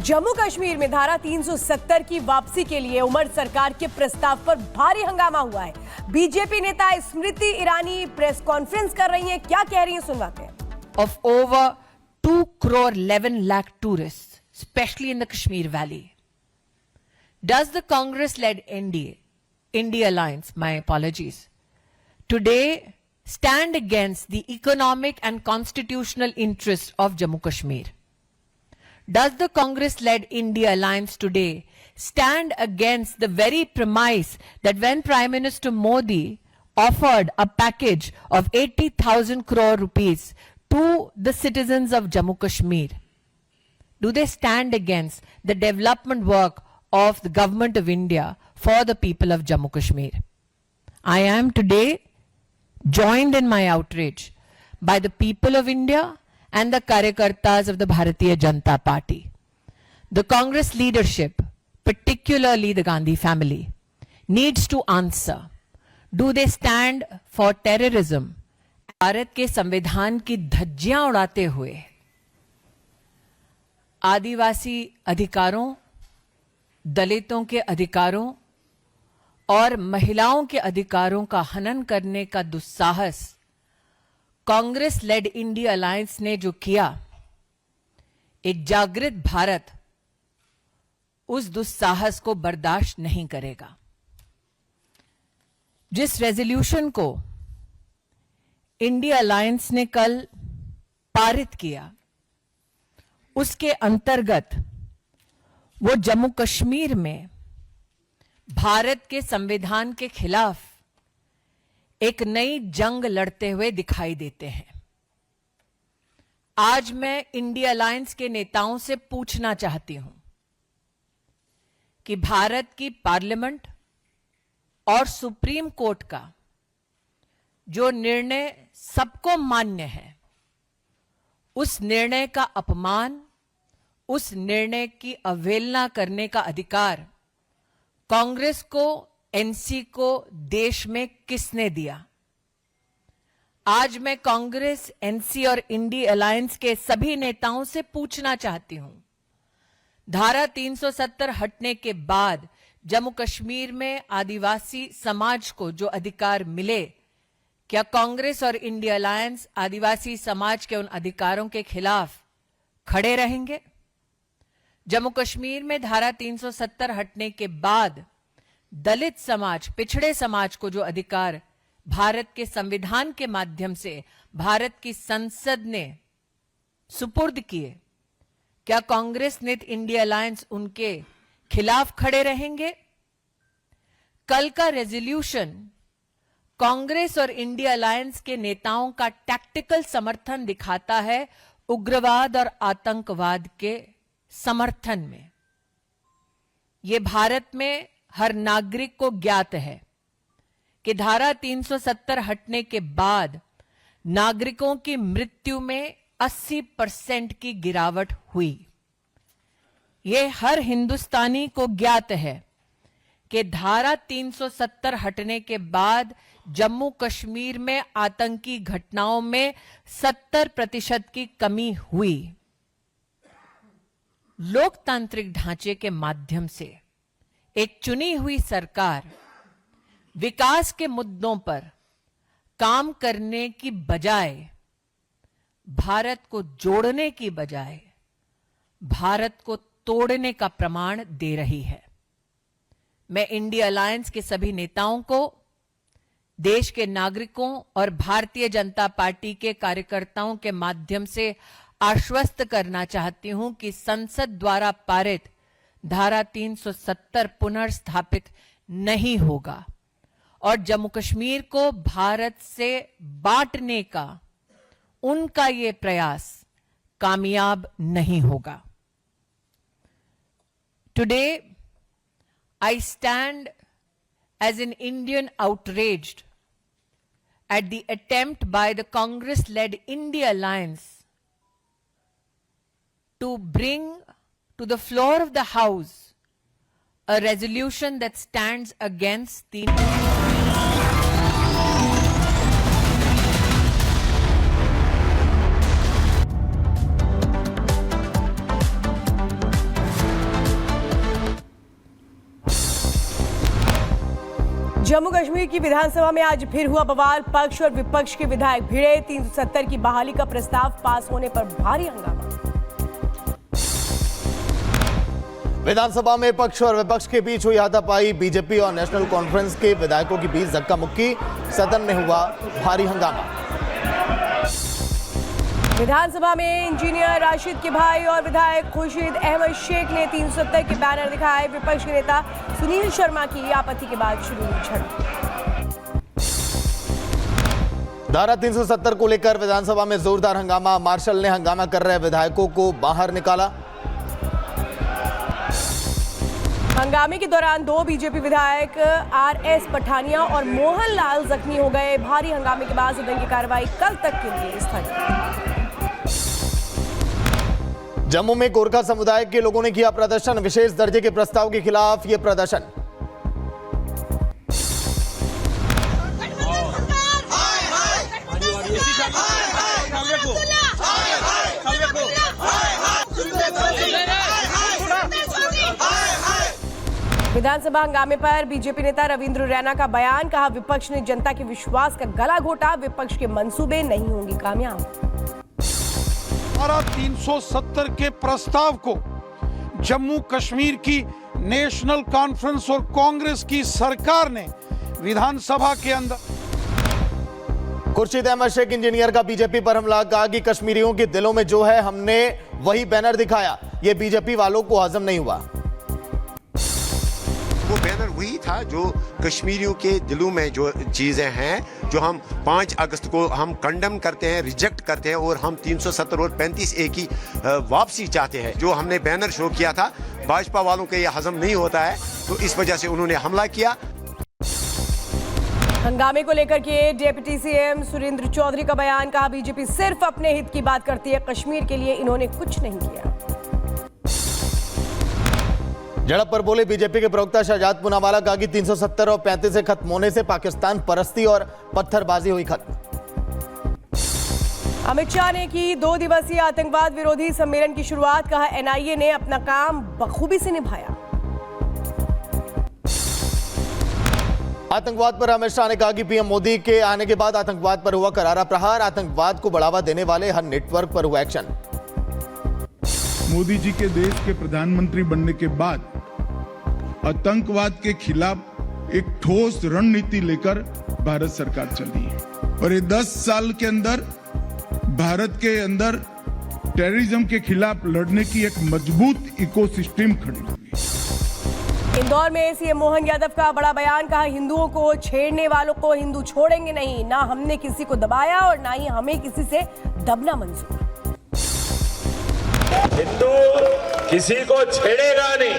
जम्मू कश्मीर में धारा 370 की वापसी के लिए उमर सरकार के प्रस्ताव पर भारी हंगामा हुआ है। बीजेपी नेता स्मृति ईरानी प्रेस कॉन्फ्रेंस कर रही हैं। क्या कह रही हैं सुनवाते हैं। Of over 2 crore 11 lakh tourists, especially in the Kashmir Valley. Does the Congress-led India Alliance, my apologies, today stand against the economic and constitutional interests of Jammu Kashmir? Does the Congress-led India Alliance today stand against the very premise that when Prime Minister Modi offered a package of 80,000 crore rupees to the citizens of Jammu Kashmir, do they stand against the development work of the government of India for the people of Jammu Kashmir? I am today joined in my outrage by the people of India and the Karyakartas of the Bharatiya Janata Party. The Congress leadership, particularly the Gandhi family, needs to answer. Do they stand for terrorism? Bharat के संविधान की धज्जियां उड़ाते हुए आदिवासी अधिकारों, दलितों के अधिकारों और महिलाओं के अधिकारों का हनन करने का दुस्साहस कांग्रेस लेड इंडिया अलायंस ने जो किया, एक जागृत भारत उस दुस्साहस को बर्दाश्त नहीं करेगा। जिस रेजोल्यूशन को इंडिया अलायंस ने कल पारित किया, उसके अंतर्गत वो जम्मू कश्मीर में भारत के संविधान के खिलाफ एक नई जंग लड़ते हुए दिखाई देते हैं। आज मैं इंडिया अलायंस के नेताओं से पूछना चाहती हूं कि भारत की पार्लियामेंट और सुप्रीम कोर्ट का जो निर्णय सबको मान्य है, उस निर्णय का अपमान, उस निर्णय की अवहेलना करने का अधिकार कांग्रेस को, एनसी को देश में किसने दिया? आज मैं कांग्रेस, एनसी और इंडिया अलायंस के सभी नेताओं से पूछना चाहती हूं, धारा 370 हटने के बाद जम्मू कश्मीर में आदिवासी समाज को जो अधिकार मिले, क्या कांग्रेस और इंडिया अलायंस आदिवासी समाज के उन अधिकारों के खिलाफ खड़े रहेंगे? जम्मू कश्मीर में धारा 370 हटने के बाद दलित समाज, पिछड़े समाज को जो अधिकार भारत के संविधान के माध्यम से भारत की संसद ने सुपुर्द किए, क्या कांग्रेस नेत इंडिया अलायंस उनके खिलाफ खड़े रहेंगे? कल का रेजोल्यूशन कांग्रेस और इंडिया अलायंस के नेताओं का टैक्टिकल समर्थन दिखाता है उग्रवाद और आतंकवाद के समर्थन में। यह भारत में हर नागरिक को ज्ञात है कि धारा 370 हटने के बाद नागरिकों की मृत्यु में 80% की गिरावट हुई। यह हर हिंदुस्तानी को ज्ञात है कि धारा 370 हटने के बाद जम्मू कश्मीर में आतंकी घटनाओं में 70% की कमी हुई। लोकतांत्रिक ढांचे के माध्यम से एक चुनी हुई सरकार विकास के मुद्दों पर काम करने की बजाय, भारत को जोड़ने की बजाय भारत को तोड़ने का प्रमाण दे रही है। मैं इंडिया अलायंस के सभी नेताओं को, देश के नागरिकों और भारतीय जनता पार्टी के कार्यकर्ताओं के माध्यम से आश्वस्त करना चाहती हूं कि संसद द्वारा पारित धारा 370 पुनर्स्थापित नहीं होगा और जम्मू कश्मीर को भारत से बांटने का उनका ये प्रयास कामयाब नहीं होगा। Today I stand as an Indian outraged at the attempt by the Congress-led India Alliance to bring to the floor of the House a resolution that stands against the Jammu Kashmir की विधानसभा में आज फिर हुआ बवाल। पक्ष और विपक्ष के विधायक भिड़े। 370 की बहाली का प्रस्ताव पास होने पर भारी हंगामा। विधानसभा में पक्ष और विपक्ष के बीच हुई हाथापाई। बीजेपी और नेशनल कॉन्फ्रेंस के विधायकों के बीच धक्का मुक्की। सदन में हुआ भारी हंगामा। विधानसभा में इंजीनियर राशिद के भाई और विधायक खुर्शीद अहमद शेख ने 370 के बैनर दिखाए। विपक्ष के नेता सुनील शर्मा की आपत्ति के बाद शुरू हुई झड़प। धारा 370 को लेकर विधानसभा में जोरदार हंगामा। मार्शल ने हंगामा कर रहे विधायकों को बाहर निकाला। हंगामे के दौरान 2 बीजेपी विधायक आरएस पठानिया और मोहन लाल जख्मी हो गए। भारी हंगामे के बाद सदन की कार्रवाई कल तक के लिए स्थगित। जम्मू में गोरखा समुदाय के लोगों ने किया प्रदर्शन। विशेष दर्जे के प्रस्ताव के खिलाफ यह प्रदर्शन। विधानसभा हंगामे पर बीजेपी नेता रविंद्र रैना का बयान। कहा, विपक्ष ने जनता के विश्वास का गला घोटा। विपक्ष के मंसूबे नहीं होंगे कामयाब। धारा 370 के प्रस्ताव को जम्मू कश्मीर की नेशनल कॉन्फ्रेंस और कांग्रेस की सरकार ने विधानसभा के अंदर। खुर्शीद अहमद शेख इंजीनियर का बीजेपी पर हमला। कहा कि कश्मीरियों के दिलों में जो है हमने वही बैनर दिखाया। यह बीजेपी वालों को हजम नहीं हुआ। वो बैनर वही था जो कश्मीरियों के दिलों में जो चीजें हैं, जो हम 5 अगस्त को हम कंडेम करते हैं, रिजेक्ट करते हैं और हम 370 और 35A की वापसी चाहते हैं। जो हमने बैनर शो किया था, भाजपा वालों के ये हजम नहीं होता है, तो इस वजह से उन्होंने हमला किया। हंगामे को लेकर के डिप्टी सीएम सुरेंद्र चौधरी का बयान। कहा, बीजेपी सिर्फ अपने हित की बात करती है। कश्मीर के लिए इन्होंने कुछ नहीं किया। झड़प पर बोले बीजेपी के प्रवक्ता शहजाद पूनावाला। कहा कि 370 और 35 से खत्म होने से पाकिस्तान परस्ती और पत्थरबाजी हुई खत्म। अमित शाह ने की 2 दिवसीय आतंकवाद विरोधी सम्मेलन की शुरुआत। कहा, एनआईए ने अपना काम बखूबी से निभाया। आतंकवाद पर अमित शाह ने कहा कि पीएम मोदी के आने के बाद आतंकवाद पर हुआ करारा प्रहार। आतंकवाद को बढ़ावा देने वाले हर नेटवर्क पर हुआ एक्शन। मोदी जी के देश के प्रधानमंत्री बनने के बाद आतंकवाद के खिलाफ एक ठोस रणनीति लेकर भारत सरकार चली है और ये 10 साल के अंदर भारत के अंदर टेररिज्म के खिलाफ लड़ने की एक मजबूत इकोसिस्टम खड़ी हुई। इंदौर में सीएम मोहन यादव का बड़ा बयान। कहा, हिंदुओं को छेड़ने वालों को हिंदू छोड़ेंगे नहीं। ना हमने किसी को दबाया और ना ही हमें किसी से दबना मंजूर। हिंदू किसी को छेड़ेगा नहीं,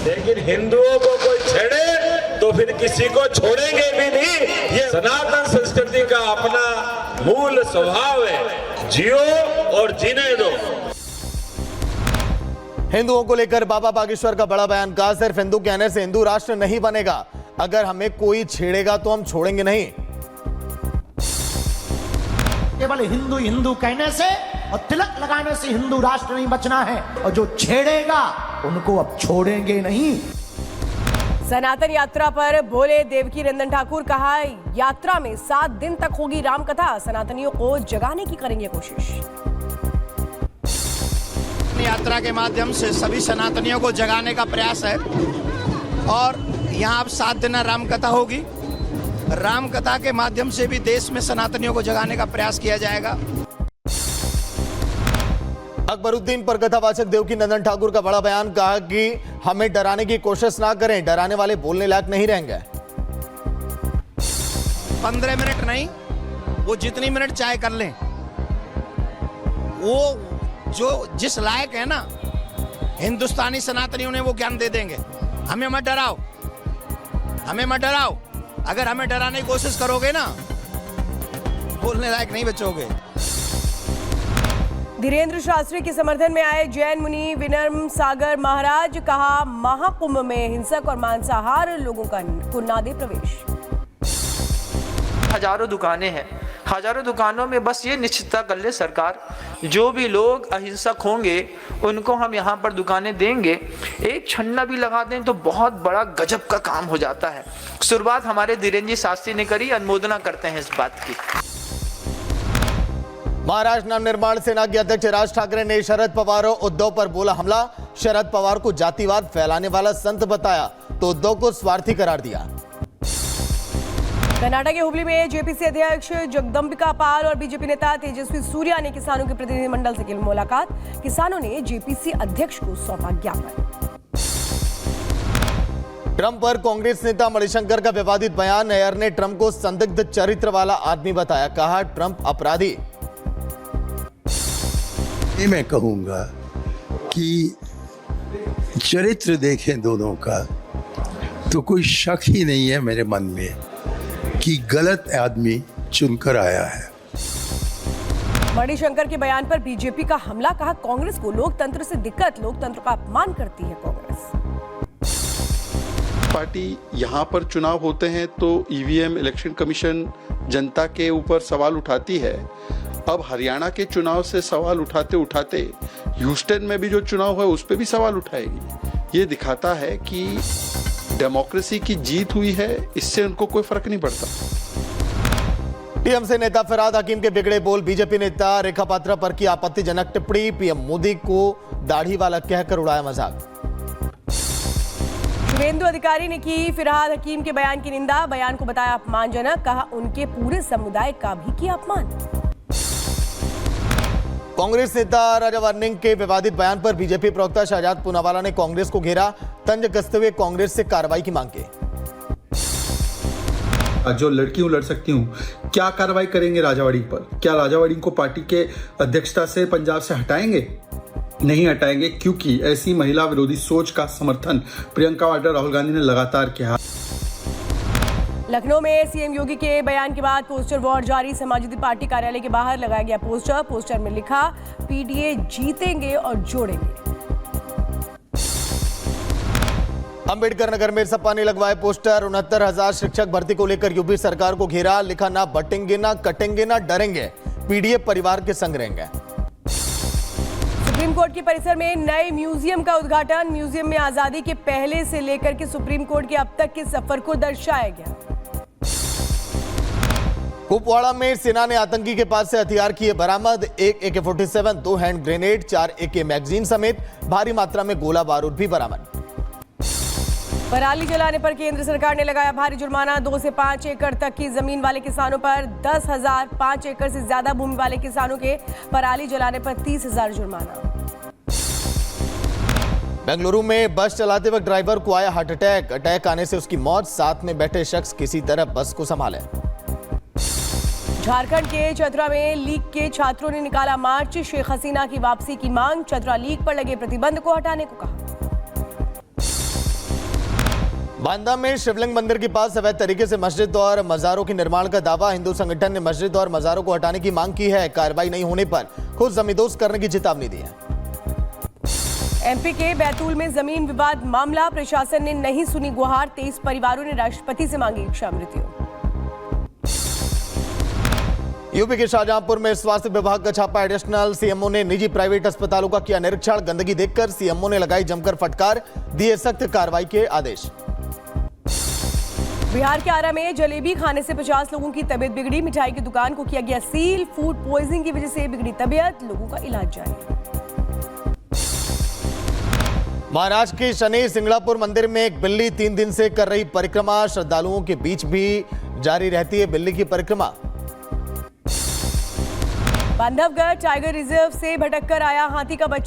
लेकिन हिंदुओं को कोई छेड़े तो फिर किसी को छोड़ेंगे भी नहीं। ये सनातन संस्कृति का अपना मूल स्वभाव है। जियो और जीने दो। हिंदुओं को लेकर बाबा बागेश्वर का बड़ा बयान। कहा, सिर्फ हिंदू कहने से हिंदू राष्ट्र नहीं बनेगा। अगर हमें कोई छेड़ेगा तो हम छोड़ेंगे नहीं। केवल हिंदू हिंदू कहने से और तिलक लगाने से हिंदू राष्ट्र नहीं बचना है, और जो छेड़ेगा उनको अब छोड़ेंगे नहीं। सनातन यात्रा पर बोले देवकी नंदन ठाकुर। कहा, यात्रा में 7 दिन तक होगी रामकथा। सनातनियों को जगाने की करेंगे कोशिश। यात्रा के माध्यम से सभी सनातनियों को जगाने का प्रयास है और यहाँ अब 7 दिन रामकथा होगी। रामकथा के माध्यम से भी देश में सनातनियों को जगाने का प्रयास किया जाएगा। अकबरुद्दीन पर कथावाचक देवकी नंदन ठाकुर का बड़ा बयान। कहा कि हमें डराने की कोशिश ना करें, डराने वाले बोलने लायक नहीं रहेंगे। 15 मिनट नहीं, वो जितनी मिनट चाहे कर लें। वो जो जिस लायक है ना, हिंदुस्तानी सनातनियों ने वो ज्ञान दे देंगे। हमें मत डराओ, हमें मत डराओ। अगर हमें डराने की कोशिश करोगे ना, बोलने लायक नहीं बचोगे। धीरेन्द्र शास्त्री के समर्थन में आए जैन मुनि विनम्र सागर महाराज। कहा, महाकुंभ में हिंसक और मांसाहार लोगों को ना दे प्रवेश। हजारों दुकानें हैं हजारों दुकानों में बस ये निश्चितता कर ले सरकार, जो भी लोग अहिंसक होंगे उनको हम यहाँ पर दुकानें देंगे। एक छन्ना भी लगा दें तो बहुत बड़ा गजब का काम हो जाता है। शुरुआत हमारे धीरेन्द्र जी शास्त्री ने करी, अनुमोदना करते हैं इस बात की। महाराष्ट्र नवनिर्माण सेना के अध्यक्ष राज ठाकरे ने शरद पवार और उद्धव पर बोला हमला। शरद पवार को जातिवाद फैलाने वाला संत बताया तो उद्धव को स्वार्थी करार दिया। कर्नाटक के हुबली में जेपीसी अध्यक्ष जगदंबिका पाल और बीजेपी नेता तेजस्वी सूर्या ने किसानों के प्रतिनिधिमंडल से की मुलाकात। किसानों ने जेपीसी अध्यक्ष को सौंपा ज्ञापन। ट्रंप पर कांग्रेस नेता मणिशंकर का विवादित बयान। एयर ने ट्रंप को संदिग्ध चरित्र वाला आदमी बताया, कहा ट्रंप अपराधी। मैं कहूंगा कि चरित्र देखें दोनों का तो कोई शक ही नहीं है मेरे मन में कि गलत आदमी चुनकर आया है। मणिशंकर के बयान पर बीजेपी का हमला, कहा कांग्रेस को लोकतंत्र से दिक्कत, लोकतंत्र का अपमान करती है कांग्रेस। पार्टी यहाँ पर चुनाव होते हैं तो ईवीएम इलेक्शन कमीशन जनता के ऊपर सवाल उठाती है। अब हरियाणा के चुनाव से सवाल उठाते उठाते ह्यूस्टन में भी जो चुनाव है उस पर भी सवाल उठाएगी। ये दिखाता है कि डेमोक्रेसी की जीत हुई है, इससे उनको कोई फर्क नहीं पड़ता। टीएमसी नेता फरहाद हकीम के बिगड़े बोल। बीजेपी नेता रेखा पात्रा पर की आपत्तिजनक टिप्पणी। पीएम मोदी को दाढ़ी वाला कहकर उड़ाया मजाक। शुभेंदु अधिकारी ने की फरहाद हकीम के बयान की निंदा, बयान को बताया अपमानजनक, कहा उनके पूरे समुदाय का भी किया अपमान। कांग्रेस नेता राजा वार्निंग के विवादित बयान पर बीजेपी प्रवक्ता शहजाद पूनावाला ने कांग्रेस को घेरा। तंज कसते हुए कांग्रेस से कार्रवाई की मांग की। जो लड़की हूँ लड़ सकती हूँ, क्या कार्रवाई करेंगे राजावाड़ी पर? क्या राजावाड़ी को पार्टी के अध्यक्षता से पंजाब से हटाएंगे? नहीं हटाएंगे, क्योंकि ऐसी महिला विरोधी सोच का समर्थन प्रियंका वाड्रा, राहुल गांधी ने लगातार किया। लखनऊ में सीएम योगी के बयान के बाद पोस्टर वॉर जारी। समाजवादी पार्टी कार्यालय के बाहर लगाया गया पोस्टर। पोस्टर में लिखा, पीडीए जीतेंगे और जोड़ेंगे। अंबेडकर नगर में सपा ने लगवाए पोस्टर। 69,000 शिक्षक भर्ती को लेकर यूपी सरकार को घेरा। लिखा, ना बटेंगे ना कटेंगे ना डरेंगे, पीडीए परिवार के संग रहेंगे। सुप्रीम कोर्ट के परिसर में नए म्यूजियम का उद्घाटन। म्यूजियम में आजादी के पहले से लेकर के सुप्रीम कोर्ट के अब तक के सफर को दर्शाया गया। कुपवाड़ा में सेना ने आतंकी के पास से हथियार किए बरामद। 1 AK-47, 2 hand grenade, 4 AK magazine समेत भारी मात्रा में गोला बारूद भी बरामद। पराली जलाने पर केंद्र सरकार ने लगाया भारी जुर्माना। 2 से 5 एकड़ तक की जमीन वाले किसानों पर 10,000, 5 एकड़ से ज्यादा भूमि वाले किसानों के पराली जलाने पर 30,000 जुर्माना। बेंगलुरु में बस चलाते वक्त ड्राइवर को आया हार्ट अटैक। अटैक आने से उसकी मौत। साथ में बैठे शख्स किसी तरह बस को संभाले। झारखंड के चतरा में लीग के छात्रों ने निकाला मार्च। शेख हसीना की वापसी की मांग। चतरा लीग पर लगे प्रतिबंध को हटाने को कहा। बांदा में शिवलिंग मंदिर के पास अवैध तरीके से मस्जिद और मजारों के निर्माण का दावा। हिंदू संगठन ने मस्जिद और मजारों को हटाने की मांग की है। कार्रवाई नहीं होने पर खुद जमींदोज करने की चेतावनी दी है। एमपी के बैतूल में जमीन विवाद मामला। प्रशासन ने नहीं सुनी गुहार। 23 परिवारों ने राष्ट्रपति से मांगी इच्छा मृत्यु। यूपी के शाहजहांपुर में स्वास्थ्य विभाग का छापा। एडिशनल सीएमओ ने निजी प्राइवेट अस्पतालों का किया निरीक्षण। गंदगी देखकर सीएमओ ने लगाई जमकर फटकार। दिए सख्त कार्रवाई के आदेश। बिहार के आरा में जलेबी खाने से 50 लोगों की तबीयत बिगड़ी। मिठाई की दुकान को किया गया सील। फूड पॉइजनिंग की वजह से बिगड़ी तबीयत। लोगों का इलाज जारी। महाराष्ट्र के शनि सिंगड़ापुर मंदिर में एक बिल्ली 3 दिन से कर रही परिक्रमा। श्रद्धालुओं के बीच भी जारी रहती है बिल्ली की परिक्रमा। बांधवगढ़ टाइगर रिजर्व से भटक कर आया हाथी का बच्चा।